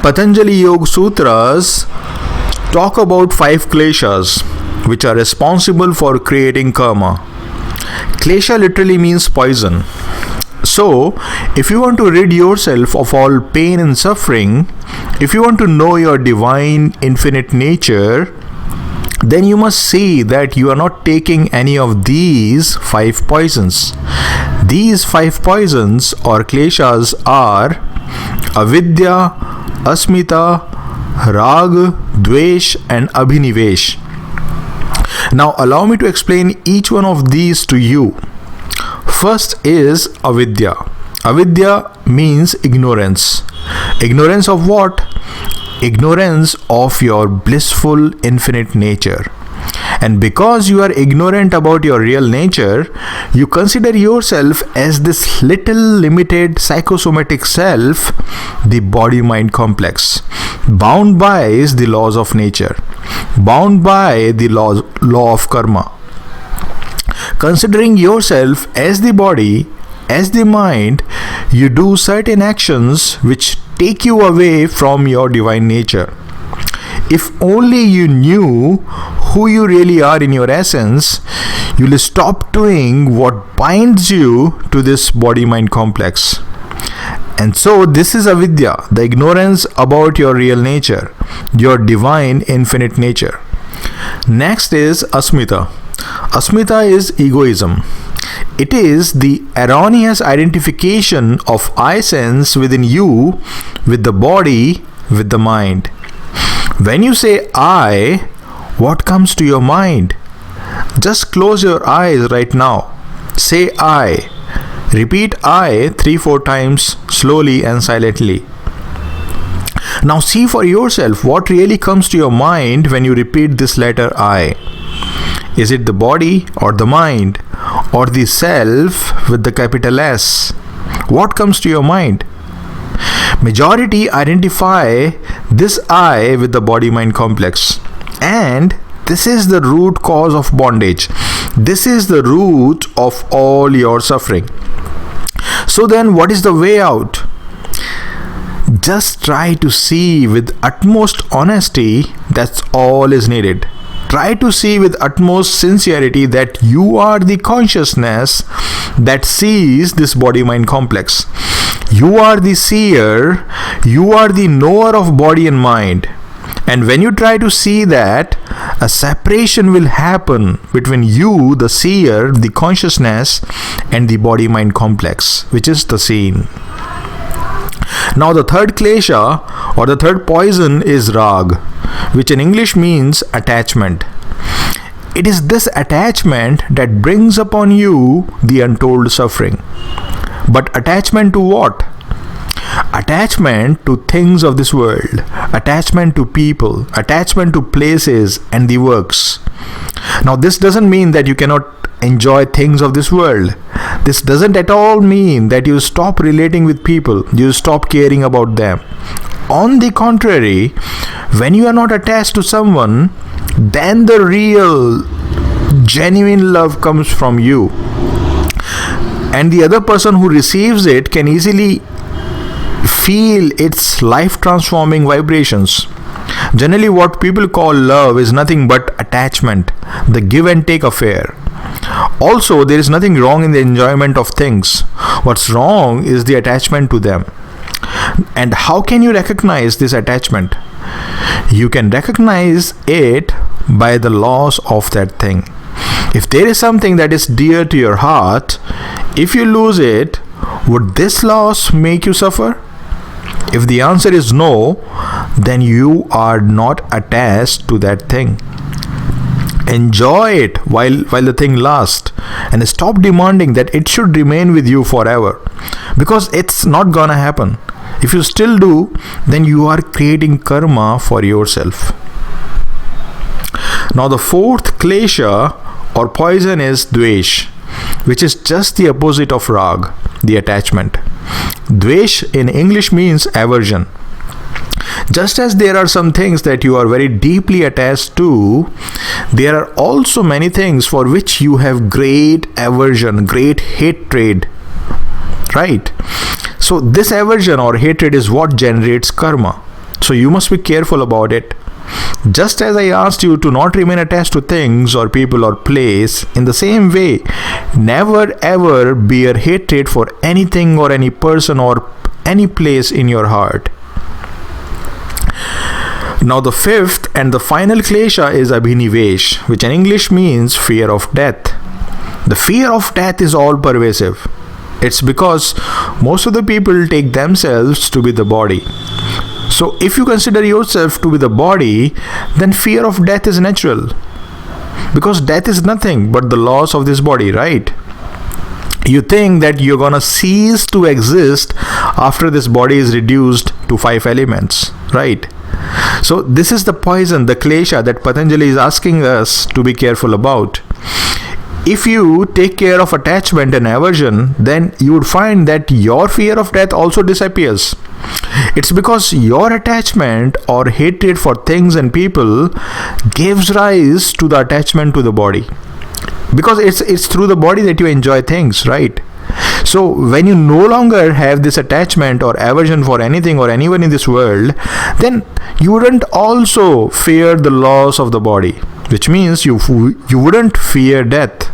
Patanjali Yoga Sutras talk about 5 Kleshas which are responsible for creating karma. Klesha literally means poison. So, if you want to rid yourself of all pain and suffering, if you want to know your divine infinite nature, then you must see that you are not taking any of these 5 poisons. These 5 poisons or kleshas are Avidya, Asmita, Raga, Dvesha and Abhinivesha. Now allow me to explain each one of these to you. First is Avidya. Avidya means ignorance. Ignorance of what? Ignorance of your blissful infinite nature. And because you are ignorant about your real nature, you consider yourself as this little limited psychosomatic self, the body-mind complex, bound by the laws of nature, bound by the law of karma. Considering yourself as the body, as the mind, you do certain actions which take you away from your divine nature. If only you knew who you really are in your essence, you will stop doing what binds you to this body-mind complex. And so this is avidya, the ignorance about your real nature, your divine infinite nature. Next is asmita. Asmita is egoism. It is the erroneous identification of I sense within you with the body, with the mind. When you say I, what comes to your mind? Just close your eyes right now. Say I. Repeat I 3-4 times slowly and silently. Now see for yourself what really comes to your mind when you repeat this letter I. Is it the body or the mind or the self with the capital S? What comes to your mind? Majority identify this I with the body-mind complex, and this is the root cause of bondage. This is the root of all your suffering. So then what is the way out? Just try to see with utmost honesty. That's all is needed. Try to see with utmost sincerity that you are the consciousness that sees this body-mind complex. You are the seer, you are the knower of body and mind. And when you try to see that, a separation will happen between you, the seer, the consciousness, and the body-mind complex, which is the seen. Now the third klesha or the third poison is rag, which in English means attachment. It is this attachment that brings upon you the untold suffering. But attachment to what? Attachment to things of this world, attachment to people, attachment to places and the works. Now this doesn't mean that you cannot enjoy things of this world. This doesn't at all mean that you stop relating with people, you stop caring about them. On the contrary, when you are not attached to someone, then the real, genuine love comes from you. And the other person who receives it can easily feel its life-transforming vibrations. Generally, what people call love is nothing but attachment, the give and take affair. Also, there is nothing wrong in the enjoyment of things. What's wrong is the attachment to them. And how can you recognize this attachment? You can recognize it by the loss of that thing. If there is something that is dear to your heart, if you lose it, would this loss make you suffer? If the answer is no, then you are not attached to that thing. Enjoy it while the thing lasts, and stop demanding that it should remain with you forever, because it's not gonna happen. If you still do, then you are creating karma for yourself. Now the fourth klesha or poison is dvesha, which is just the opposite of rag, the attachment. Dvesha in English means aversion. Just as there are some things that you are very deeply attached to, there are also many things for which you have great aversion, great hatred, right? So this aversion or hatred is what generates karma. So you must be careful about it. Just as I asked you to not remain attached to things or people or place, in the same way, never ever bear hatred for anything or any person or any place in your heart. Now the fifth and the final klesha is Abhinivesha, which in English means fear of death. The fear of death is all pervasive. It's because most of the people take themselves to be the body. So if you consider yourself to be the body, then fear of death is natural. Because death is nothing but the loss of this body, right? You think that you're gonna cease to exist after this body is reduced to 5 elements, right? So this is the poison, the klesha that Patanjali is asking us to be careful about. If you take care of attachment and aversion, then you would find that your fear of death also disappears. It's because your attachment or hatred for things and people gives rise to the attachment to the body. Because it's through the body that you enjoy things, right? So when you no longer have this attachment or aversion for anything or anyone in this world, then you wouldn't also fear the loss of the body, which means you wouldn't fear death.